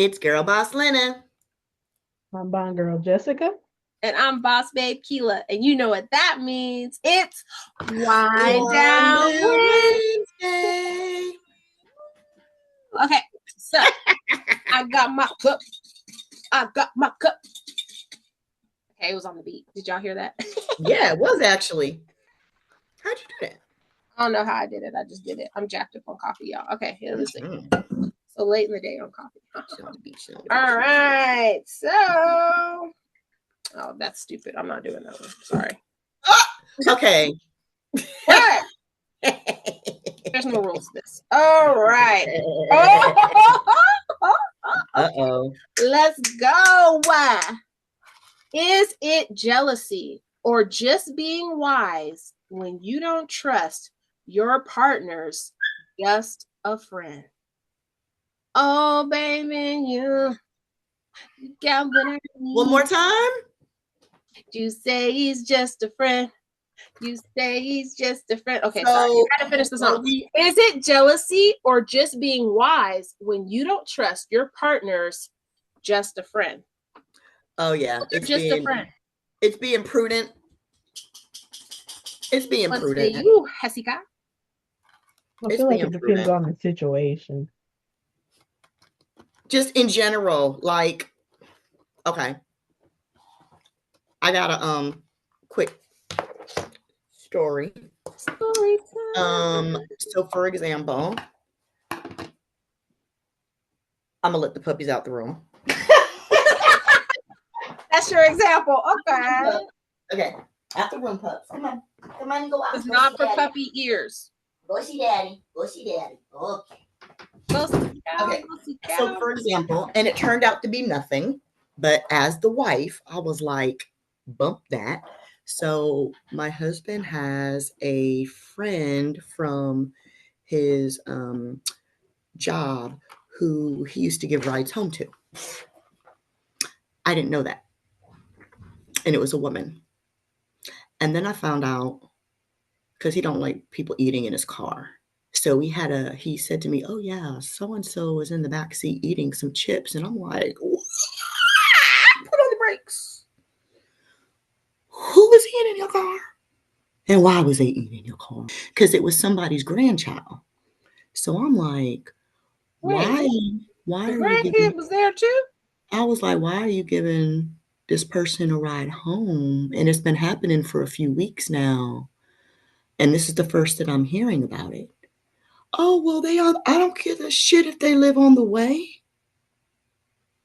It's GirlBoss Lena. I'm BondGirl Jessica. And I'm BossBabe Kealah. And you know what that means. It's Whine Whine Down Down Wednesday. Wednesday. Okay, so I got my cup. Okay, it was on the beat. Did y'all hear that? Yeah, it was actually. How'd you do that? I don't know how I did it. I just did it. I'm jacked up on coffee, y'all. Okay, here we go. So late in the day on coffee. All right, so oh, that's stupid. I'm not doing that one. Sorry. Okay. What? There's no rules to this. All right. Uh-oh. Let's go. Is it jealousy or just being wise when you don't trust your partner's just a friend? Oh, baby, you got what I need. One more time? You say he's just a friend. You say he's just a friend. Okay, So, sorry. I gotta finish the song. Is it jealousy or just being wise when you don't trust your partner's just a friend? Oh, yeah. It's just a friend. It's being prudent. It's being prudent. You, Jessica. I feel like it depends on the situation. Just in general, like, okay. I got a quick story. Story time. So for example, I'm gonna let the puppies out the room. That's your example. Okay. Okay. Out the room, pups. Come on. Come on and go out. It's not for puppy ears. Go see daddy. Go see daddy. Okay. Okay. So for example, and it turned out to be nothing, but as the wife, I was like, bump that. So my husband has a friend from his job who he used to give rides home to. I didn't know that. And it was a woman. And then I found out, because he don't like people eating in his car. So he said to me, oh yeah, so-and-so was in the back seat eating some chips. And I'm like, put on the brakes. Who was eating in your car? And why was they eating in your car? Because it was somebody's grandchild. So I'm like, why the are grandkid was there too? I was like, why are you giving this person a ride home? And it's been happening for a few weeks now. And this is the first that I'm hearing about it. Oh, well, I don't give a shit if they live on the way.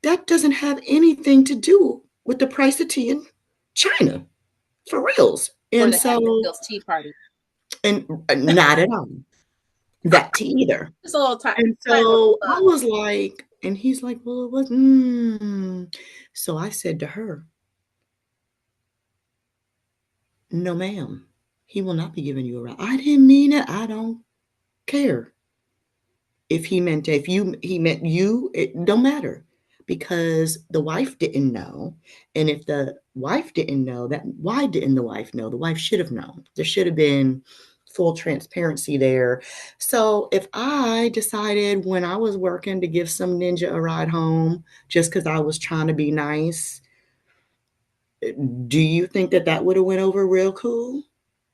That doesn't have anything to do with the price of tea in China. For reals. And so, tea party. And not at all. That tea either. Just a little time. And so I was like, and he's like, well, it was, So I said to her, no, ma'am, he will not be giving you a ride. I didn't mean it. I don't care. If he meant you, it don't matter, because the wife didn't know. And if the wife didn't know, why didn't the wife know? The wife should have known. There should have been full transparency there. So if I decided when I was working to give some ninja a ride home just because I was trying to be nice, do you think that would have went over real cool?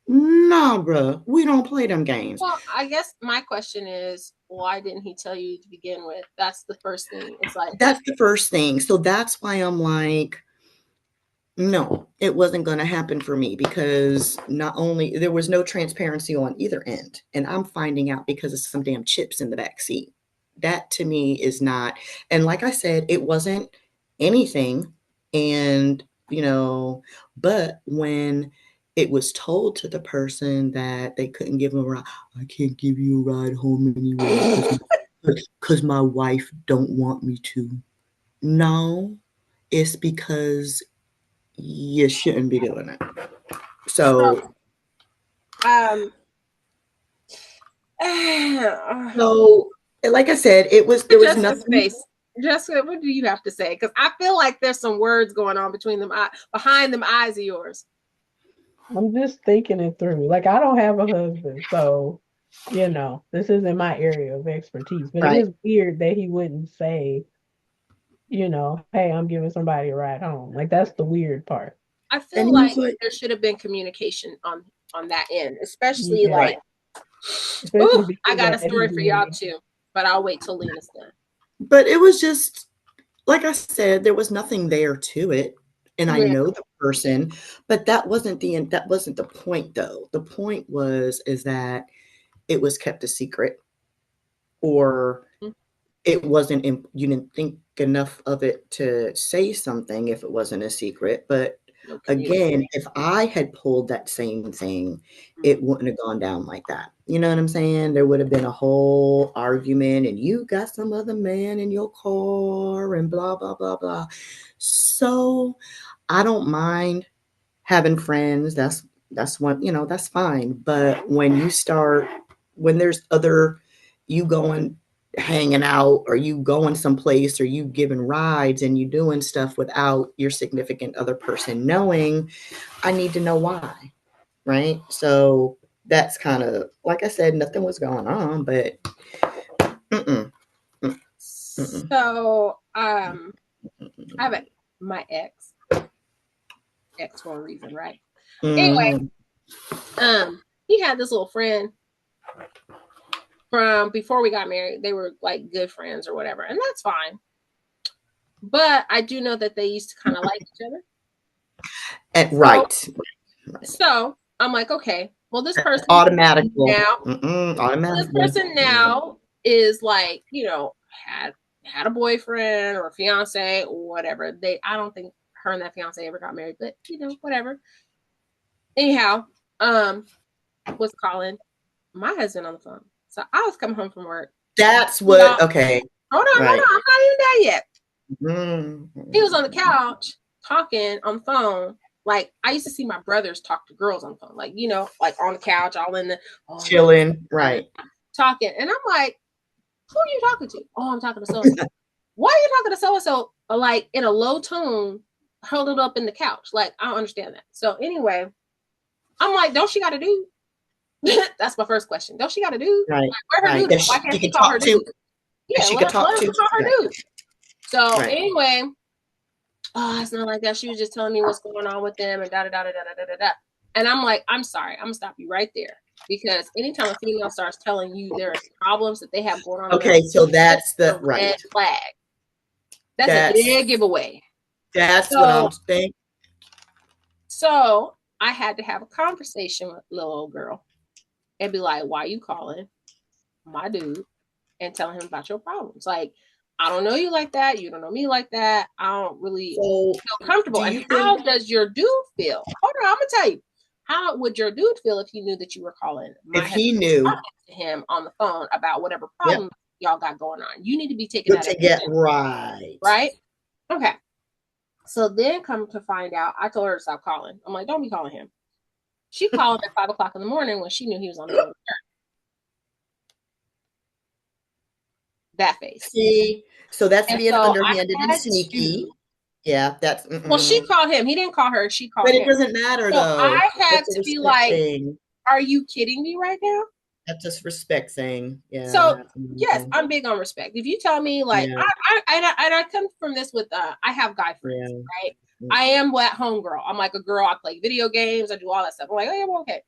Nah, bro, we don't play them games. Well, I guess my question is, why didn't he tell you to begin with? That's the first thing. It's like, that's the first thing. So that's why I'm like, no, it wasn't going to happen for me, because not only there was no transparency on either end, and I'm finding out because of some damn chips in the back seat. That to me is not. And like I said, it wasn't anything. And, but when it was told to the person that they couldn't give them a ride, I can't give you a ride home anyway because my wife don't want me to. No, it's because you shouldn't be doing it. So like I said, there was nothing. Jessica, what do you have to say? Because I feel like there's some words going on behind them eyes of yours. I'm just thinking it through. Like, I don't have a husband, so this isn't my area of expertise. But It is weird that he wouldn't say hey, I'm giving somebody a ride home. Like, that's the weird part. I feel And like he's like, there should have been communication on that end, especially Yeah. like, Especially ooh, I because got a of story for Eddie. y'all too, but I'll wait till Lena's done. but it was just like I said, there was nothing there to it. And I Yeah. know the person, but that wasn't the point though. The point is that it was kept a secret, or it wasn't you didn't think enough of it to say something if it wasn't a secret. But No again, if I had pulled that same thing, it wouldn't have gone down like that. You know what I'm saying? There would have been a whole argument, and you got some other man in your car and blah blah blah blah. So I don't mind having friends. That's one, that's fine. But when there's other, you going hanging out, or you going someplace, or you giving rides, and you doing stuff without your significant other person knowing, I need to know why. Right. So that's kind of, like I said, nothing was going on, but so I have my ex for a reason, right? Anyway, he had this little friend from before we got married. They were like good friends or whatever, and that's fine. But I do know that they used to kind of like each other. Right. So I'm like, okay, well, this person automatically this person now is like, had a boyfriend or a fiance or whatever. I don't think her and that fiance ever got married, but whatever. Anyhow, was calling my husband on the phone. So I was coming home from work. That's what, okay. Hold on, I'm not even there yet. Mm-hmm. He was on the couch talking on the phone. Like, I used to see my brothers talk to girls on the phone, like, like on the couch, all in the chilling, right? Talking. And I'm like, who are you talking to? Oh, I'm talking to so-and-so. Why are you talking to so-and-so, like, in a low tone, huddled up in the couch? Like, I don't understand that. So anyway, I'm like, don't she got a dude? That's my first question. Don't she got a dude? Right. Like, where her dude? Why can't she call her dude? Yeah, she could talk to her dude. So anyway, it's not like that. She was just telling me what's going on with them and da da da da da da da. And I'm like, I'm sorry, I'm gonna stop you right there, because anytime a female starts telling you there's problems that they have going on, okay, so that's the red flag. That's a big giveaway. That's what I'm thinking. So I had to have a conversation with little old girl and be like, why are you calling my dude and telling him about your problems? Like, I don't know you like that. You don't know me like that. I don't really feel comfortable. And how does your dude feel? Hold on, I'm gonna tell you. How would your dude feel if he knew that you were calling? If he knew to him on the phone about whatever problem y'all got going on, you need to be taking that to get right. Right? Okay. So then, come to find out, I told her to stop calling. I'm like, don't be calling him. She called at 5 o'clock in the morning when she knew he was on the road. That face. See, so that's being underhanded and sneaky. Yeah, that's. Well, she called him. He didn't call her. She called him. But it doesn't matter, though. I had to be like, are you kidding me right now? That's just respect thing. Yeah. So yes, I'm big on respect. If you tell me, like, I come from this with I have guy friends, right? I am at home girl. I'm like a girl. I play video games. I do all that stuff. I'm like, oh, yeah, okay.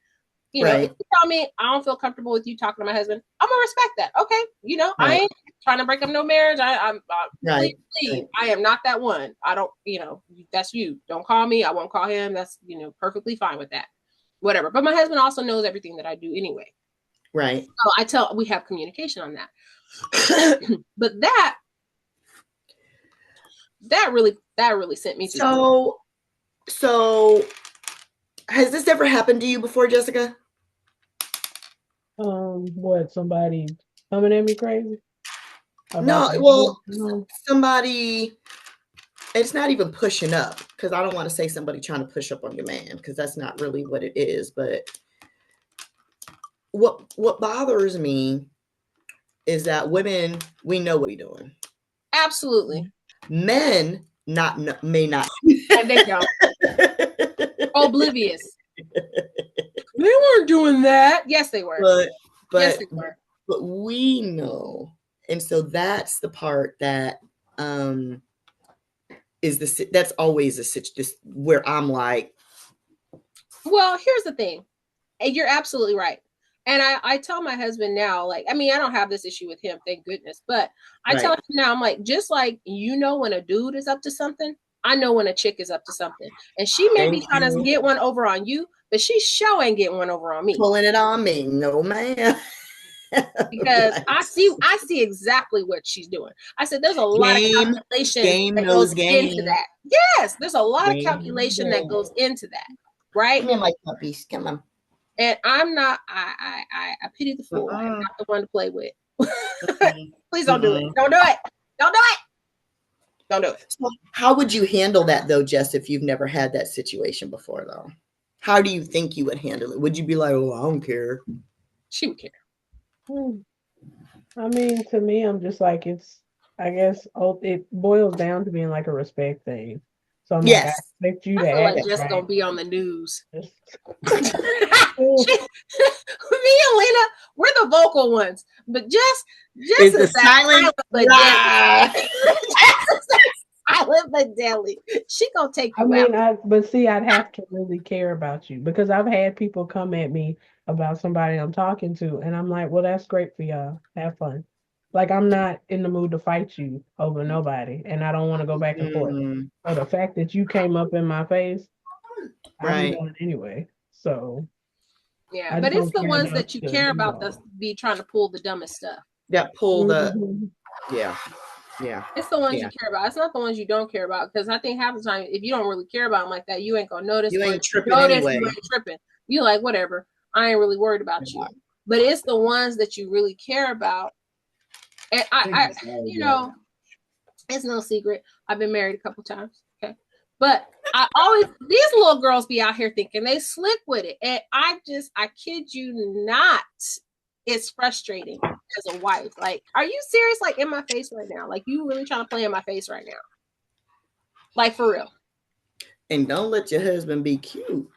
If you tell me I don't feel comfortable with you talking to my husband, I'm gonna respect that. Okay, I ain't trying to break up no marriage. I'm please, I am not that one. I don't, that's you. Don't call me. I won't call him. That's perfectly fine with that. Whatever. But my husband also knows everything that I do anyway. Right. So we have communication on that. But that really sent me to. So has this ever happened to you before, Jessica? What, somebody coming at me crazy? No, well, somebody, it's not even pushing up, because I don't want to say somebody trying to push up on your man, because that's not really what it is. But what bothers me is that women, we know what we're doing. Absolutely. Men may not. And they don't. Oblivious. They weren't doing that. Yes, they were. Yes, they were. But we know. And so that's the part that that's always a situation where I'm like, well, here's the thing. And you're absolutely right. And I tell my husband now, like, I mean, I don't have this issue with him, thank goodness. But I tell him now, I'm like, just like when a dude is up to something, I know when a chick is up to something. And she may be trying to get one over on you, but she sure ain't getting one over on me. Pulling it on me. No, man. Because I see exactly what she's doing. I said there's a lot of calculation that goes into that. Yes, there's a lot of calculation that goes into that. Right? Come here, my puppies. Come on. And I'm not, I pity the fool. I'm not the one to play with. Please don't do it. Don't do it. Don't do it. Don't do it. So how would you handle that though, Jess, if you've never had that situation before though? How do you think you would handle it? Would you be like, oh, I don't care? She would care. I mean, to me, I'm just like, I guess it boils down to being like a respect thing. So I'm like, I expect you to act like just right. Gonna be on the news. Me and Lena, we're the vocal ones, but just is the silent but silent but deadly. She gonna take you out. But see, I'd have to really care about you because I've had people come at me about somebody I'm talking to, and I'm like, well, that's great for y'all. Have fun. Like, I'm not in the mood to fight you over nobody, and I don't want to go back and forth. So the fact that you came up in my face, I'm done anyway. So yeah, but it's the ones that you care about that be trying to pull the dumbest stuff. That pull the yeah. It's the ones you care about. It's not the ones you don't care about, because I think half the time, if you don't really care about them like that, you ain't gonna notice. You ain't tripping anyway. You ain't tripping. You like, whatever. I ain't really worried about you. But it's the ones that you really care about. And I you know, it's no secret. I've been married a couple times. Okay. But these little girls be out here thinking they slick with it. And I kid you not, it's frustrating as a wife. Like, are you serious? Like, in my face right now? Like, you really trying to play in my face right now? Like, for real. And don't let your husband be cute.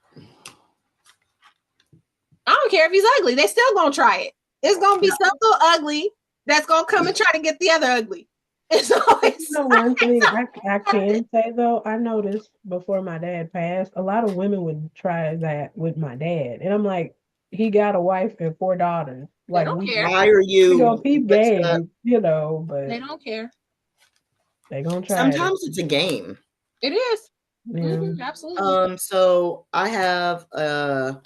I don't care if he's ugly. They still gonna try it. It's gonna be some little ugly that's gonna come and try to get the other ugly. It's always one thing I can say though, I noticed before my dad passed, a lot of women would try that with my dad, and I'm like, he got a wife and 4 daughters. Like, they don't care. Why are you? Peep game, but they don't care. They gonna try. Sometimes it's a game. It is. Yeah. Absolutely. So I have a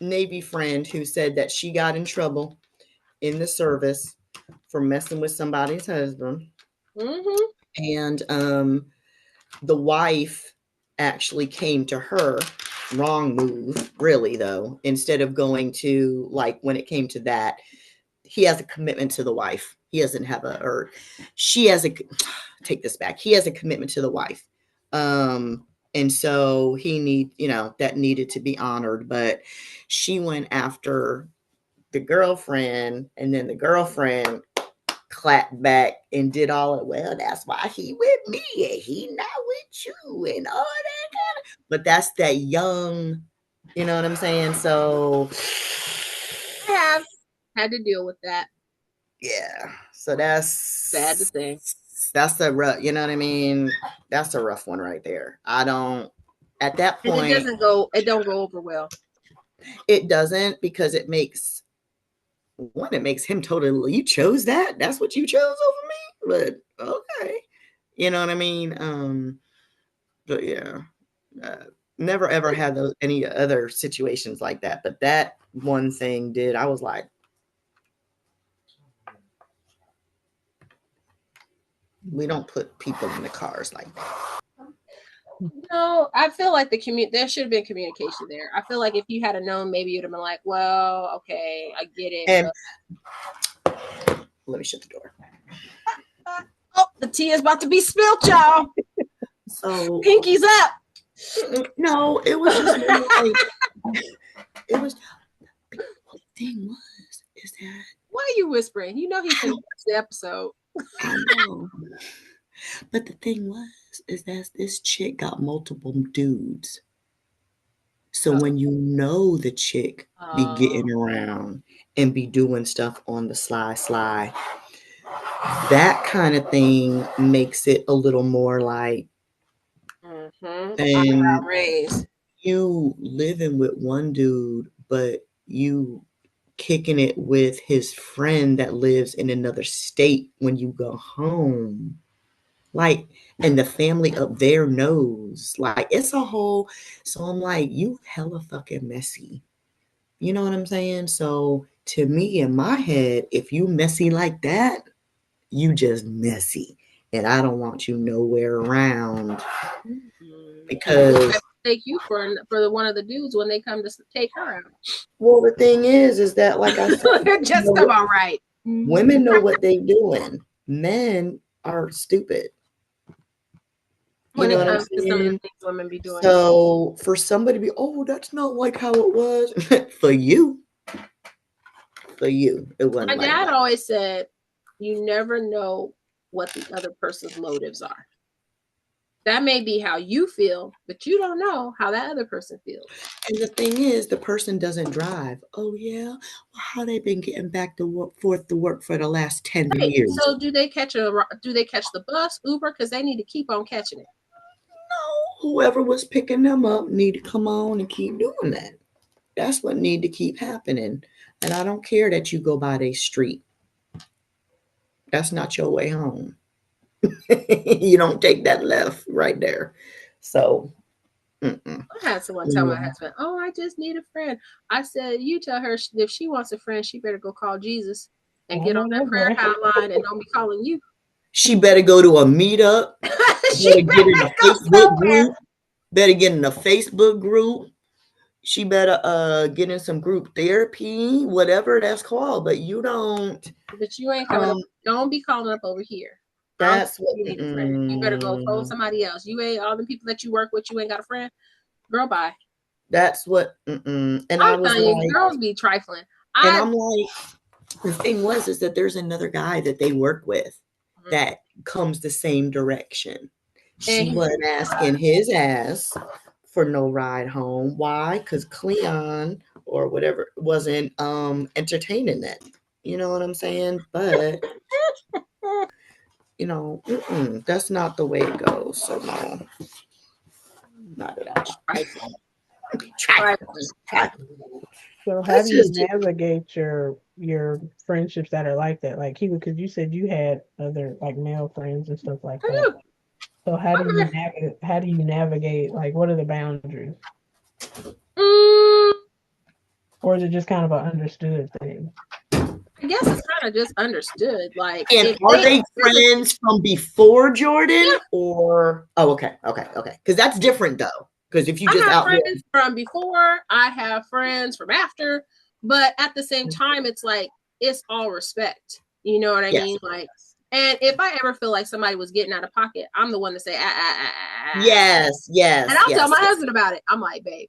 Navy friend who said that she got in trouble in the service for messing with somebody's husband. And the wife actually came to her. Wrong move, really, though. Instead of going to, like, when it came to that, he has a commitment to the wife. He doesn't have she has take this back. He has a commitment to the wife. And so that needed to be honored, but she went after the girlfriend, and then the girlfriend clapped back and did all it. Well, that's why he with me and he not with you and all that kind of. But that's that young, you know what I'm saying? So I have had to deal with that. Yeah. So that's sad to say. That's a rough, you know what I mean? That's a rough one right there. At that point, it don't go over well. It doesn't, because it makes him totally, you chose that? That's what you chose over me? But okay. You know what I mean? But yeah. Never ever had any other situations like that. But that one thing did. I was like, we don't put people in the cars like that. No, I feel like there should have been communication there. I feel like if you had known, maybe you'd have been like, well, okay, I get it. And let me shut the door. Oh, the tea is about to be spilled, y'all. So pinkies up. No, it was just like, it was. The thing is that. Why are you whispering? You know he's going to watch the episode. I know. But the thing is that this chick got multiple dudes. So when you know the chick be getting around and be doing stuff on the sly, that kind of thing makes it a little more like, and you living with one dude, but you kicking it with his friend that lives in another state when you go home. Like, and the family up there knows. Like, it's a whole, so I'm like, you hella fucking messy. You know what I'm saying? So to me, in my head, if you messy like that, you just messy. And I don't want you nowhere around. Because take you for one of the dudes when they come to take her out. Well, the thing is that, like I said, just about right. Women know what they're doing. Men are stupid. You know what I'm saying? Some of the things women be doing. So for somebody to be, oh, that's not like how it was. For you, it wasn't. My dad always said, you never know what the other person's motives are. That may be how you feel, but you don't know how that other person feels. And the thing is, the person doesn't drive. Oh yeah, well, how they been getting back to work for the last 10 years? So do they catch the bus, Uber? Because they need to keep on catching it. No, whoever was picking them up need to come on and keep doing that. That's what need to keep happening. And I don't care that you go by their street. That's not your way home. You don't take that left right there. So I had someone tell my husband, oh, I just need a friend. I said, you tell her if she wants a friend, she better go call Jesus and get on that prayer hotline and don't be calling you. She better go to a meetup. Better get in a Facebook group. Better get in a Facebook group. She better get in some group therapy, whatever that's called. But you don't. But you ain't coming up. Don't be calling up over here. That's what you need a friend. You better go phone somebody else. You ain't all the people that you work with. You ain't got a friend. Girl, bye. That's what. And I was like, girls be trifling. And I'm like, the thing is that there's another guy that they work with that comes the same direction. She wasn't asking his ass for no ride home. Why? Because Cleon or whatever wasn't entertaining that. You know what I'm saying? But you know, that's not the way it goes. So no, not at all. So how do you navigate your friendships that are like that? Like Kealah, because you said you had other like male friends and stuff like that. So how do you navigate? Like, what are the boundaries? Or is it just kind of an understood thing? I guess it's kind of just understood. Like, and are they friends from before Jordan or? Oh, okay. Because that's different though. Because if you just have friends from before, I have friends from after, but at the same time, it's like it's all respect. You know what I mean? Like, and if I ever feel like somebody was getting out of pocket, I'm the one to say, Yes. And I'll tell my husband about it. I'm like, babe.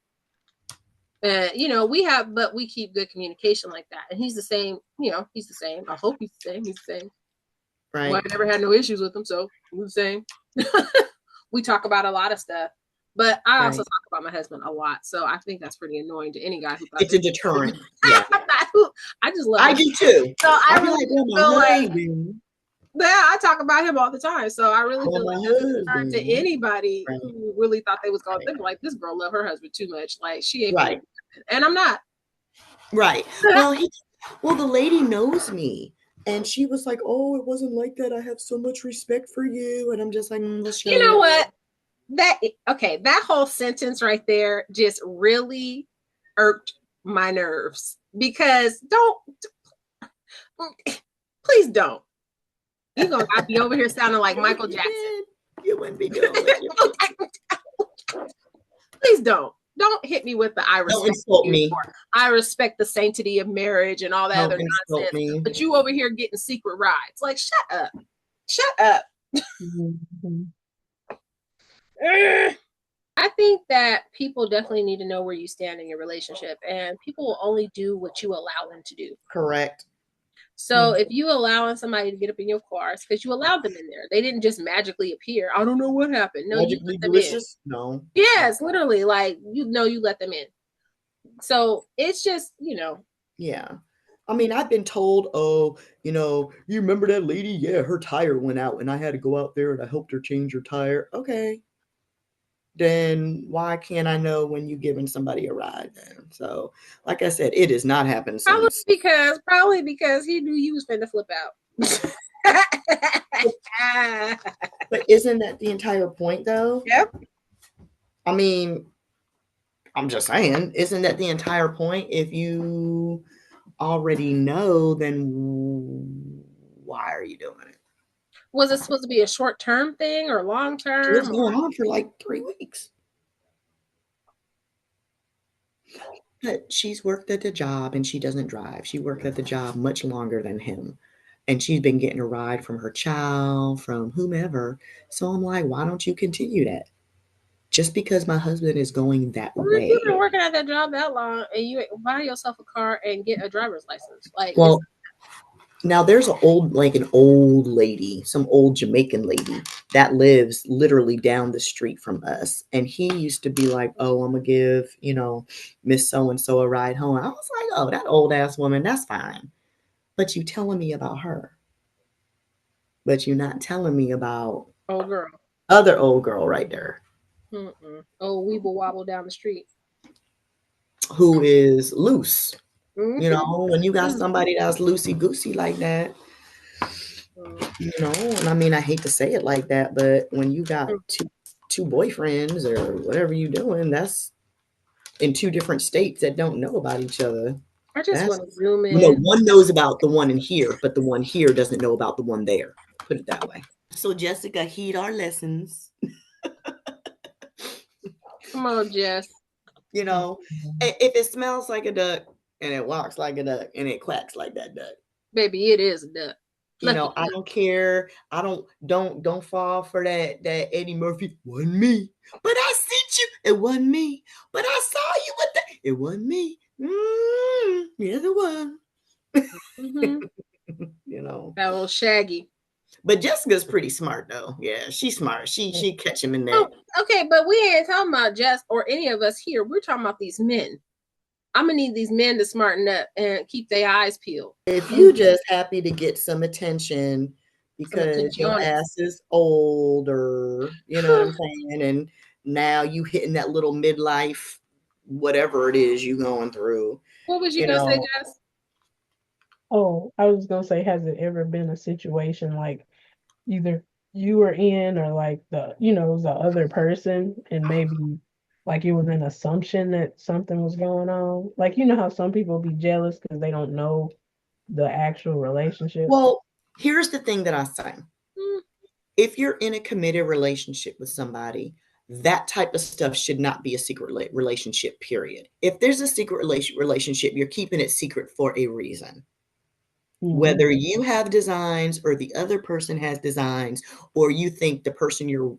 You know, but we keep good communication like that. And he's the same, you know, he's the same. I hope he's the same. He's the same. Right. Well, I never had no issues with him, so we're the same. We talk about a lot of stuff. But I also talk about my husband a lot. So I think that's pretty annoying to any guy who it's a deterrent. I just love him. I do too. So I really feel like I talk about him all the time. So I really feel like it's a deterrent to anybody who really thought they was going to think like this girl love her husband too much. Like she ain't right. And I'm not. Right. Well, the lady knows me. And she was like, oh, it wasn't like that. I have so much respect for you. And I'm just like, you know what? That whole sentence right there just really irked my nerves because please don't. You're gonna be over here sounding like Michael Jackson. You wouldn't be doing it. Please don't hit me with the I respect. Don't insult me. I respect the sanctity of marriage and all that other nonsense. Me. But you over here getting secret rides. Like, shut up. Mm-hmm. I think that people definitely need to know where you stand in your relationship, and people will only do what you allow them to do. Correct. So if you allowing somebody to get up in your car, it's because you allowed them in there. They didn't just magically appear. I don't know what happened. No, magically you let them in. No. Yes, literally, like you let them in. So it's just, you know. Yeah. I mean, I've been told, oh, you remember that lady? Yeah, her tire went out and I had to go out there and I helped her change her tire. Okay. Then why can't I know when you're giving somebody a ride then? So, like I said, it has not happened since. Probably because he knew you was finna flip out. But isn't that the entire point though? Yep. I mean, I'm just saying, isn't that the entire point? If you already know, then why are you doing it? Was it supposed to be a short-term thing or long-term? It was going on for like 3 weeks. But she's worked at the job and she doesn't drive. She worked at the job much longer than him. And she's been getting a ride from her child, from whomever. So I'm like, why don't you continue that? Just because my husband is going that way. You've been working at that job that long and you buy yourself a car and get a driver's license. Like, well, now there's an old lady, some old Jamaican lady that lives literally down the street from us. And he used to be like, oh, I'm going to give, Miss So-and-so a ride home. I was like, oh, that old ass woman, that's fine. But you telling me about her. But you're not telling me about old girl. Other old girl right there. Oh, weeble wobble down the street. Who is loose. Mm-hmm. When you got somebody that's loosey-goosey like that, and I mean, I hate to say it like that, but when you got two boyfriends or whatever you're doing, that's in 2 different states that don't know about each other. I just want to zoom in. One knows about the one in here, but the one here doesn't know about the one there. Put it that way. So, Jessica, heed our lessons. Come on, Jess. If it smells like a duck and it walks like a duck and it quacks like that duck, baby, it is a duck. I don't care. I don't fall for that Eddie Murphy. Wasn't me, but I seen you. It wasn't me, but I saw you with that. It wasn't me. Yes, it was. That old Shaggy. But Jessica's pretty smart though. Yeah, she's smart. She catch him in there. Oh, okay, but we ain't talking about Jess or any of us here. We're talking about these men. I'm gonna need these men to smarten up and keep their eyes peeled. If you just happy to get some attention because your ass is older, you know what I'm saying, and now you hitting that little midlife, whatever it is you going through. What was you gonna say, Jess? Oh, I was gonna say, has it ever been a situation like either you were in or like the other person, and maybe like it was an assumption that something was going on? Like, how some people be jealous because they don't know the actual relationship. Well, here's the thing that I say. If you're in a committed relationship with somebody, that type of stuff should not be a secret relationship, period. If there's a secret relationship, you're keeping it secret for a reason. Whether you have designs or the other person has designs, or you think the person you're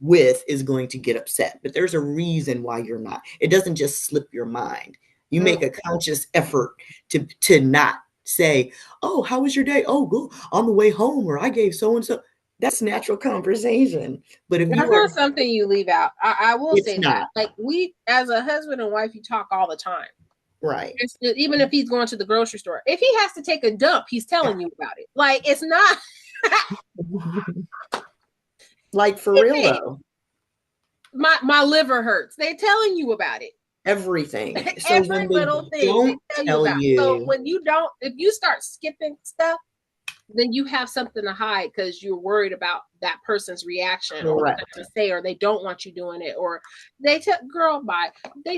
with is going to get upset, but there's a reason why you're not. It doesn't just slip your mind. You make a conscious effort to not say, oh, how was your day? Oh, good. On the way home, or I gave so-and-so. That's natural conversation. But if that's not something you leave out. I will say that. Like, we, as a husband and wife, you talk all the time. Right. Even if he's going to the grocery store. If he has to take a dump, he's telling you about it. Like, it's not. Like, for real, though. My liver hurts. They're telling you about it. Everything. So every little thing they tell you about. So when you don't, if you start skipping stuff, then you have something to hide because you're worried about that person's reaction or what they're going to say, or they don't want you doing it, or they tell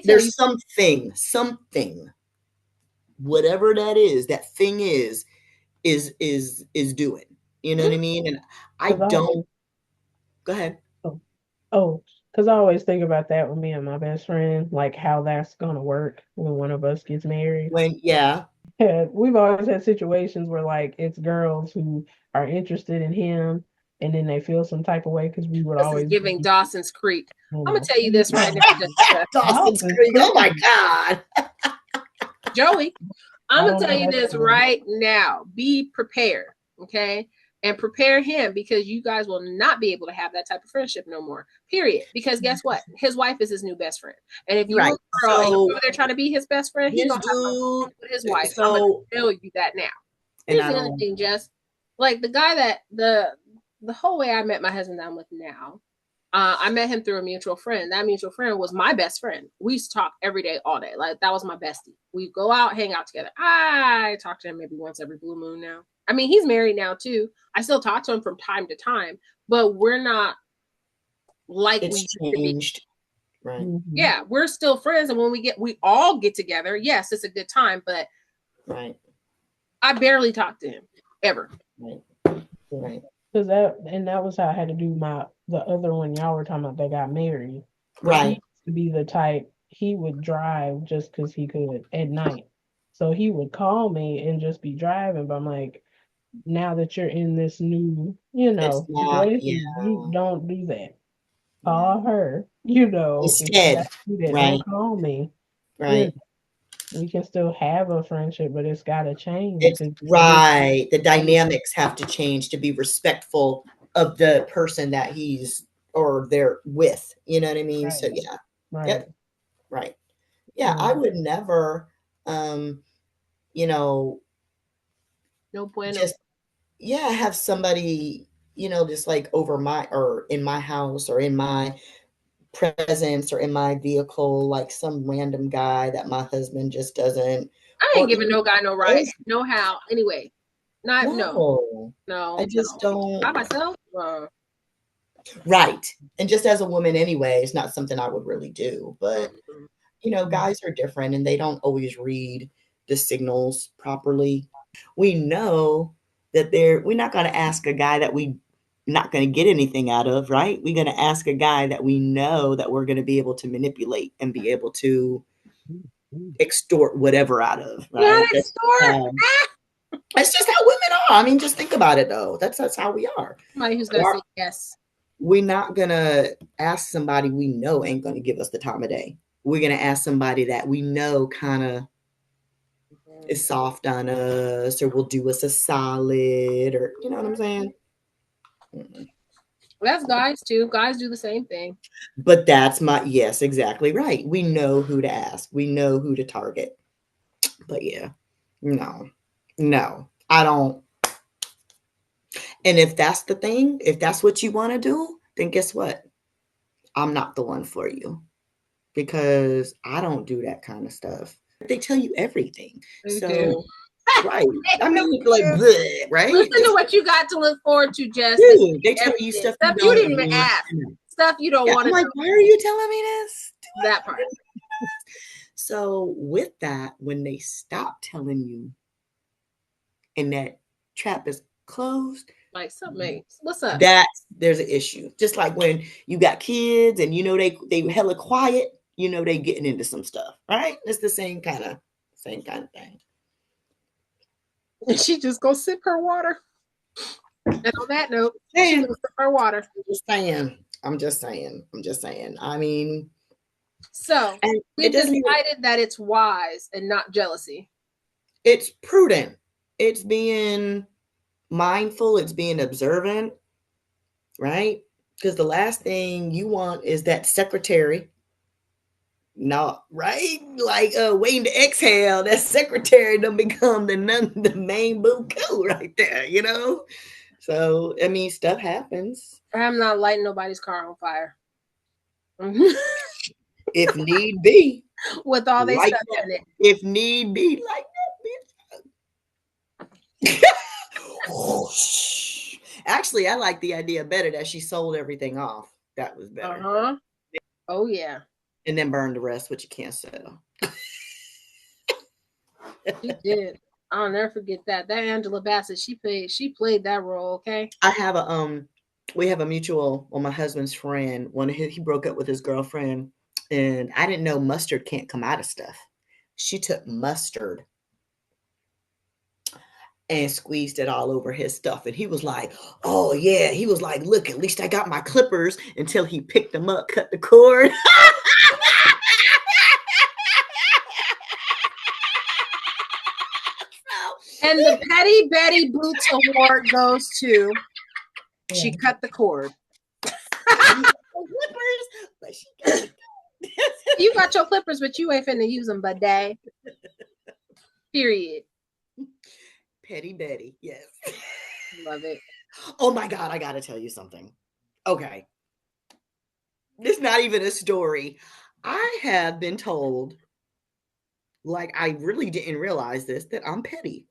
there's something, whatever that is, that thing is doing. You know what I mean? And I don't. Go ahead. Oh, because I always think about that with me and my best friend, like how that's gonna work when one of us gets married. We've always had situations where like it's girls who are interested in him, and then they feel some type of way because we would always giving Dawson's Creek. I'm gonna tell you this right now. Dawson's Creek. Oh my God, Joey. I'm gonna tell you this right now. Be prepared, okay? and prepare him, because you guys will not be able to have that type of friendship no more. Period. Because guess what? His wife is his new best friend. And if you Right. a girl and you're over there trying to be his best friend, he's gonna have dude with his wife. so I'm gonna tell you that now. Here's the other thing, Jess. Like the guy that the whole way I met my husband that I'm with now, I met him through a mutual friend. That mutual friend was my best friend. We used to talk every day, all day. Like that was my bestie. We go out, hang out together. I talk to him maybe once every blue moon now. I mean, he's married now too. I still talk to him from time to time, but we're not like we used to be. Right. Yeah, we're still friends, and when we all get together, yes, it's a good time, but right. I barely talk to him ever. Right. Because that was how I had to do the other one y'all were talking about that got married. Right. He used to be the type, he would drive just because he could at night. So he would call me and just be driving, but I'm like, now that you're in this new, situation, you don't do that. Call her, instead. Right. Don't call me. Right. We can still have a friendship, but it's got to change. It's right. The dynamics have to change to be respectful of the person that he's or they're with. You know what I mean? Right. So yeah. Right. Yep. Right. Yeah, I would never no bueno. Just have somebody, just like over my or in my house or in my presence or in my vehicle, like some random guy that my husband just doesn't. I ain't giving no guy no rights, no how. Anyway, I just don't. By myself. Right, and just as a woman, anyway, it's not something I would really do. But guys are different, and they don't always read the signals properly. We know that we're not going to ask a guy that we not going to get anything out of, right? We're going to ask a guy that we know that we're going to be able to manipulate and be able to extort whatever out of, right? That's just how women are. I mean, just think about it though. That's how we are. Somebody who's going to say yes. We're not going to ask somebody we know ain't going to give us the time of day. We're going to ask somebody that we know kind of is soft on us or will do us a solid, or you know what I'm saying? That's guys too. Guys do the same thing. But that's yes, exactly right. We know who to ask. We know who to target. But yeah, no, I don't. And if that's the thing, if that's what you want to do, then guess what? I'm not the one for you, because I don't do that kind of stuff. They tell you everything. So right. I mean, like, bleh, right? Listen to what you got to look forward to, Jess. Dude, they tell you stuff you didn't even ask. Stuff you don't want to. I'm like, why are you telling me this? That part. So with that, when they stop telling you, and that trap is closed, like something, what's up? There's an issue. Just like when you got kids and they hella quiet, they getting into some stuff, right? It's the same kind of thing. And she just go sip her water. And on that note, she gonna sip her water. I'm just saying. I mean, so we decided that it's wise and not jealousy. It's prudent. It's being mindful. It's being observant, right? Because the last thing you want is that secretary. No, right? Like waiting to exhale, that secretary don't become the main boo right there, So I mean, stuff happens. I'm not lighting nobody's car on fire. If need be. With all they stuff in it. If need be, like that, bitch. Actually, I like the idea better that she sold everything off. That was better. Oh yeah. And then burned the rest, which you can't sell. She did. I'll never forget that. That Angela Bassett, she played that role. Okay. I have we have a mutual, my husband's friend. He broke up with his girlfriend, and I didn't know mustard can't come out of stuff. She took mustard and squeezed it all over his stuff, and he was like, "Oh yeah." He was like, "Look, at least I got my clippers." Until he picked them up, cut the cord. And the Petty Betty Boots Award goes to she cut the cord. Clippers, but she got You got your clippers, but you ain't finna use them, bidet. Period. Petty Betty, yes. Love it. Oh my God, I gotta tell you something. Okay. It's not even a story. I have been told, like I really didn't realize this, that I'm petty.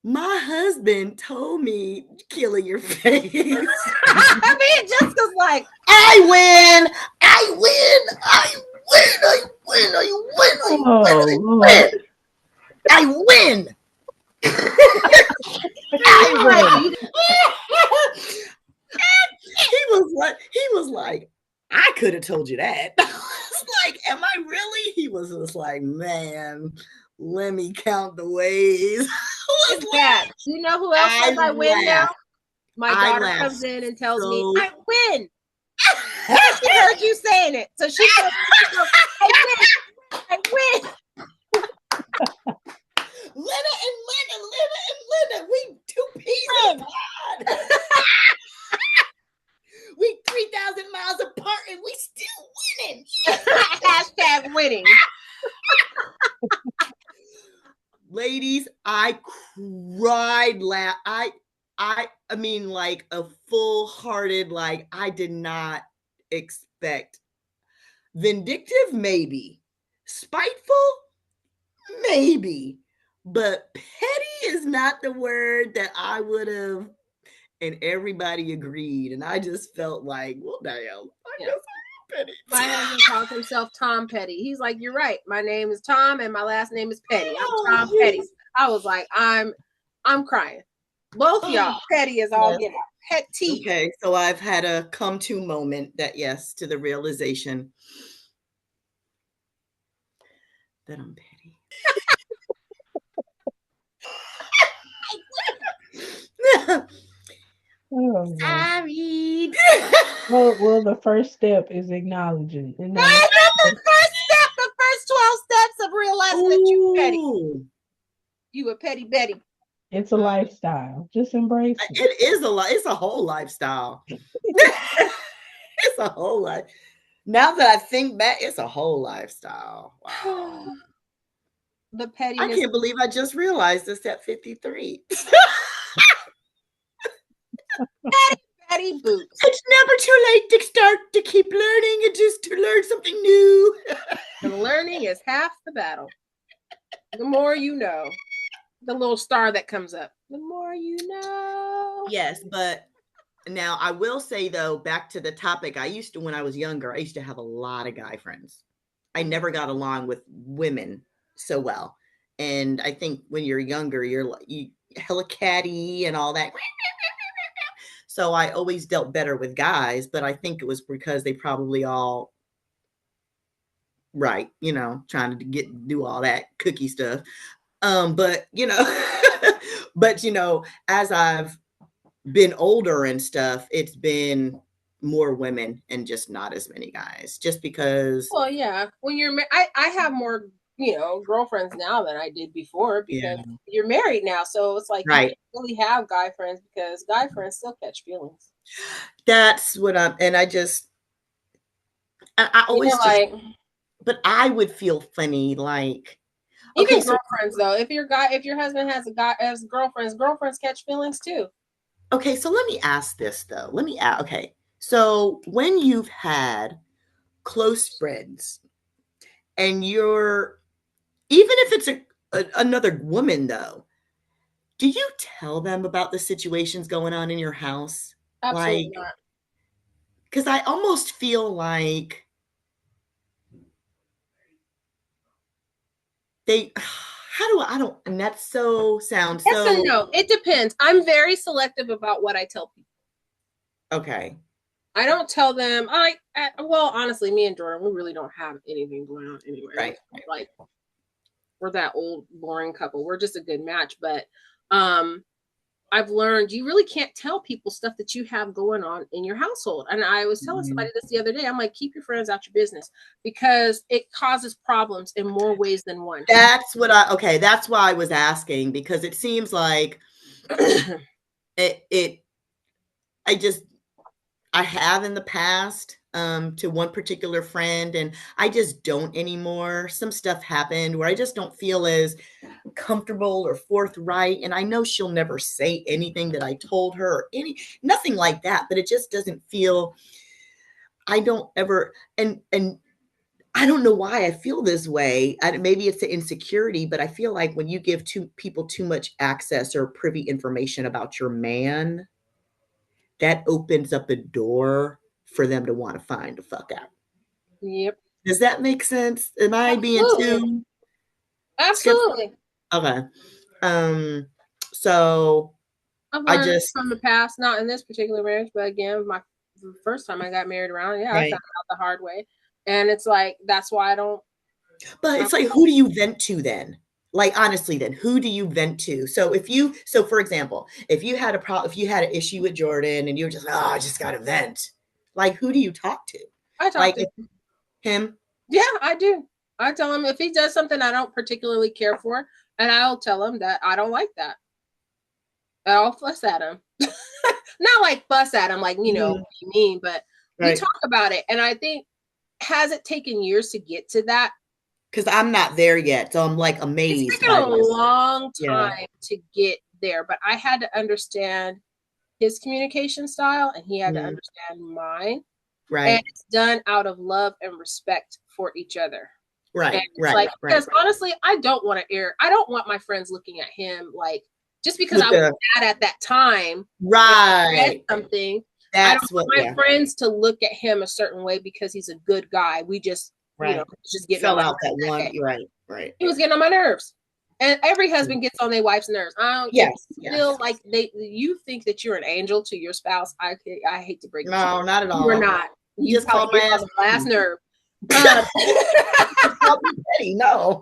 My husband told me, Kealah your face. I mean, Jessica's like, I win, I win, I win, I win, I win, I win, I win. I win. He was like, I could have told you that. I was like, am I really? He was just like, man, let me count the ways. It's bad. You know who else says I win now? My daughter comes in and tells me, I win. She heard you saying it. So she goes, I win. I win. Lena and Lena, we two pieces. We 3,000 miles apart and we still winning. Hashtag winning. Ladies, I cried. I mean, like a full-hearted, like I did not expect. Vindictive, maybe. Spiteful, maybe. But petty is not the word that I would have. And everybody agreed. And I just felt like, well, damn, I guess I'm petty. My husband calls himself Tom Petty. He's like, you're right. My name is Tom and my last name is Petty. I'm Tom Petty. I was like, I'm crying. Both y'all, petty is all get out. Petty. Okay, so I've had a come to moment that yes, to the realization that I'm petty. Sorry. Well, the first step is acknowledging. And that's the first step. The first 12 steps of realizing that you're petty. You a petty Betty. It's a lifestyle. Just embrace it. It is it's a whole lifestyle. It's a whole life. Now that I think back, it's a whole lifestyle. Wow. The pettiness. I can't believe I just realized this at 53. Petty boots. It's never too late to start to keep learning and just to learn something new. And learning is half the battle. The more you know. The little star that comes up. The more you know. Yes, but now I will say though, back to the topic, when I was younger, I used to have a lot of guy friends. I never got along with women so well. And I think when you're younger, you're hella catty and all that. So I always dealt better with guys, but I think it was because they probably all trying to do all that cookie stuff. But as I've been older and stuff, it's been more women and just not as many guys, just because. Well, yeah, when you're I have more girlfriends now than I did before because you're married now, so it's like right. You don't really have guy friends because guy friends still catch feelings. That's what I always but I would feel funny like. Even girlfriends though, if your husband has girlfriends catch feelings too. Okay, so let me ask this though. Okay, so when you've had close friends and even if it's another woman though, do you tell them about the situations going on in your house? Absolutely not. Because I almost feel like and that sounds yes and no. It depends. I'm very selective about what I tell people. Okay. I don't tell them. Well, honestly, me and Jordan, we really don't have anything going on anyway. Right. Like, we're that old, boring couple. We're just a good match. But I've learned you really can't tell people stuff that you have going on in your household. And I was telling somebody this the other day. I'm like, keep your friends out your business because it causes problems in more ways than one. That's what that's why I was asking, because it seems like I have in the past to one particular friend, and I just don't anymore. Some stuff happened where I just don't feel as comfortable or forthright, and I know she'll never say anything that I told her or nothing like that, but it just doesn't feel, I don't ever, and I don't know why I feel this way. Maybe it's the insecurity, but I feel like when you give two people too much access or privy information about your man, that opens up a door for them to want to find the fuck out. Yep. Does that make sense? Am I being too? Absolutely. Okay. So I've learned from the past, not in this particular marriage, but again, the first time I got married around, I found out the hard way. And it's like, that's why I don't. But it's like, who do you vent to then? Like, honestly, then who do you vent to? So for example, if you had if you had an issue with Jordan and you were just, I just got to vent. Like, who do you talk to? I talk to him. Yeah, I do. I tell him if he does something I don't particularly care for, and I'll tell him that I don't like that. I'll fuss at him. Not like fuss at him, like, what you mean, but we talk about it. And I think, has it taken years to get to that? Because I'm not there yet. So I'm like amazed. It's taken a long time to get there, but I had to understand his communication style and he had to understand mine. Right. And it's done out of love and respect for each other. Right. Because honestly, I don't want my friends looking at him like, just because I was mad at that time. Right. Something. I don't want my friends to look at him a certain way because he's a good guy. We just, just getting fell out that one. Right. He was getting on my nerves. And every husband gets on their wife's nerves. I don't feel like you think that you're an angel to your spouse. I hate to break it. No, not at all. You're not. You just called my ass last nerve. No,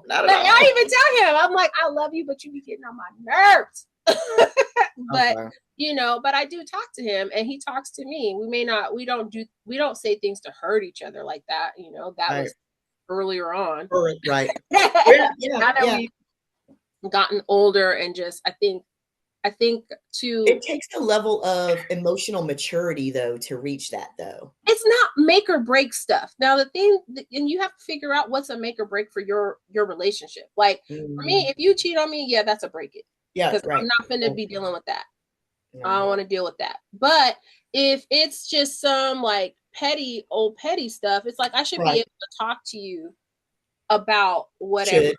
not at all. I even tell him, I'm like, I love you, but you be getting on my nerves. But but I do talk to him and he talks to me. We don't say things to hurt each other like that. That was earlier on. Right. Now that we've gotten older and just, I think it takes a level of emotional maturity though to reach that though. It's not make or break stuff. Now the thing, and you have to figure out what's a make or break for your relationship. Like for me, if you cheat on me, that's a break it. Yeah, because I'm not finna be dealing with that. I don't want to deal with that. But if it's just some like petty stuff, it's like I should be able to talk to you about whatever.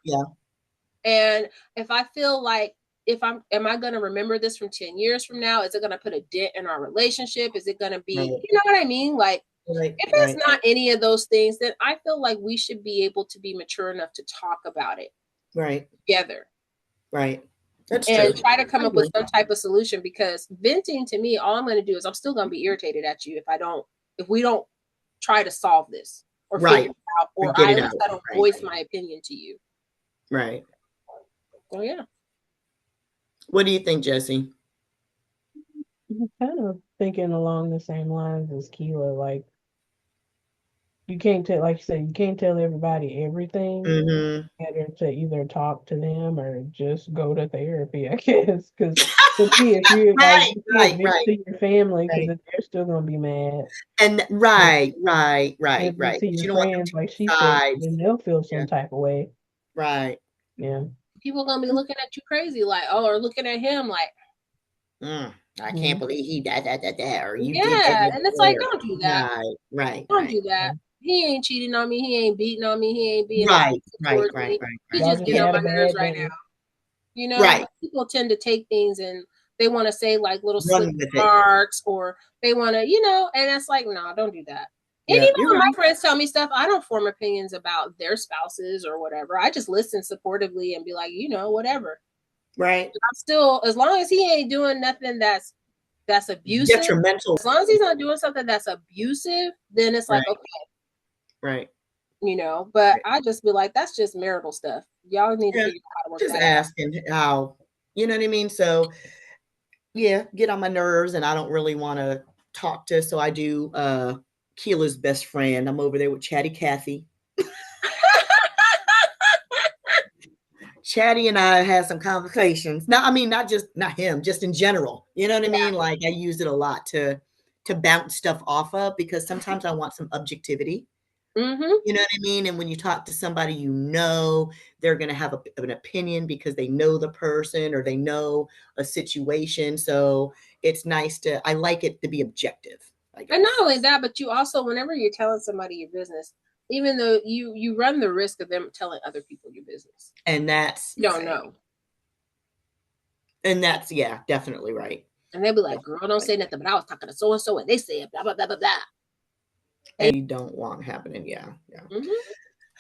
And if I feel like am I going to remember this from 10 years from now? Is it going to put a dent in our relationship? Is it going to be, you know what I mean? Like if it's not any of those things, then I feel like we should be able to be mature enough to talk about it together. Right. That's and true. try to come up with some type of solution, because venting to me, all I'm going to do is I'm still going to be irritated at you if we don't try to solve this or figure it out, or I don't voice my opinion to you. Right. So yeah. What do you think, Jessie? I'm kind of thinking along the same lines as Kealah. Like, you can't tell, like you said, you can't tell everybody everything. Better to either talk to them or just go to therapy, I guess. Because to me, if you're to your family, because they're still gonna be mad. And right. To your friends, like she said, then they'll feel some type of way. Right. Yeah. People gonna be looking at you crazy, like, or looking at him like, I can't believe he that or you did that. And it's like, don't do that. Right. Don't do that. He ain't cheating on me. He ain't beating on me. He ain't being right. He's just getting on my nerves right now. People tend to take things and they want to say like little slip remarks, or they want to, and it's like, no, don't do that. And even when my friends tell me stuff, I don't form opinions about their spouses or whatever. I just listen supportively and be like, whatever. Right. I'm still, as long as he ain't doing nothing that's abusive, detrimental. As long as he's not doing something that's abusive, then it's like, okay. Right. But I just be like, that's just marital stuff. Y'all need to figure out how to work just that asking out. how, you know what I mean? So get on my nerves, and I don't really want to talk to. So I do Kealah's best friend. I'm over there with Chatty Cathy. Chatty and I had some conversations. Now, I mean, not him, just in general. You know what I mean? Like I use it a lot to bounce stuff off of, because sometimes I want some objectivity. Mm-hmm. You know what I mean? And when you talk to somebody, you know they're going to have an opinion because they know the person or they know a situation. So it's nice I like it to be objective. And not only that, but you also, whenever you're telling somebody your business, even though you run the risk of them telling other people your business. And that's you don't know. And that's definitely right. And they'll be like, girl, don't say nothing, but I was talking to so and so and they said blah blah blah blah blah. And you don't want happening, Mm-hmm.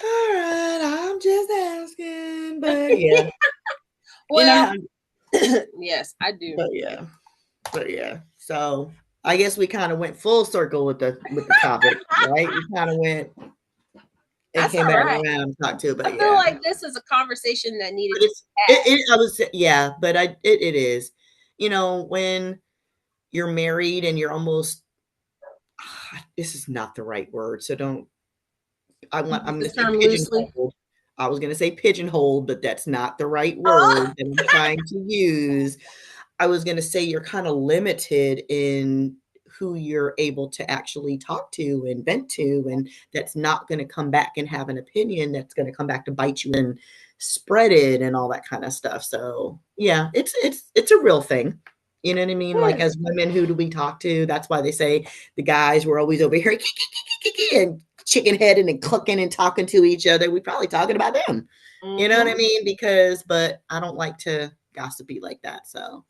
All right, I'm just asking, but yeah. Well, yes, I do. But yeah. So I guess we kind of went full circle with the topic, right? We kind of went and came back around and talked to it. But I feel like this is a conversation that needed to but it is. You know, when you're married and you're almost this is not the right word, so I'm going to say pigeonholed. I was going to say pigeonholed, but that's not the right word that I'm trying to use. I was going to say you're kind of limited in who you're able to actually talk to and vent to, and that's not going to come back and have an opinion that's going to come back to bite you and spread it and all that kind of stuff. So yeah, it's a real thing. You know what I mean? Yeah. Like as women, who do we talk to? That's why they say the guys were always over here and chicken headed and clucking and talking to each other. We're probably talking about them. Mm-hmm. You know what I mean? But I don't like to gossipy like that. So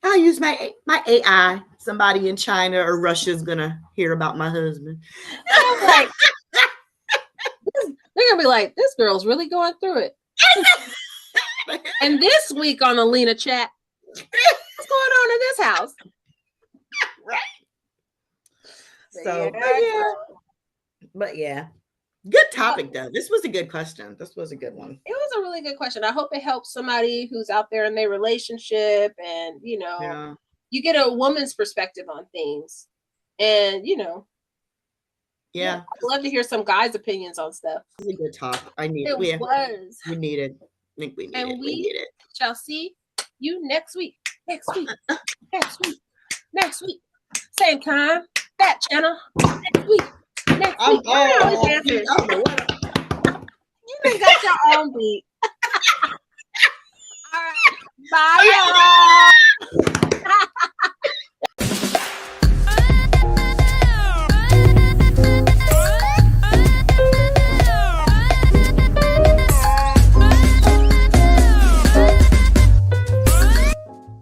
I'll use my AI. Somebody in China or Russia is gonna hear about my husband. Like, they're gonna be like, this girl's really going through it. And this week on the Lena chat, what's going on in this house? Right. So, but yeah. Good topic, though. This was a good question. This was a good one. It was a really good question. I hope it helps somebody who's out there in their relationship, and you get a woman's perspective on things, and I'd love to hear some guys' opinions on stuff. It was a good talk. I need it. We need it. I think we need it. We need it. Shall see you next week. Next week. Same time. That channel. Next week. You done got your own beat. All right. Bye, y'all.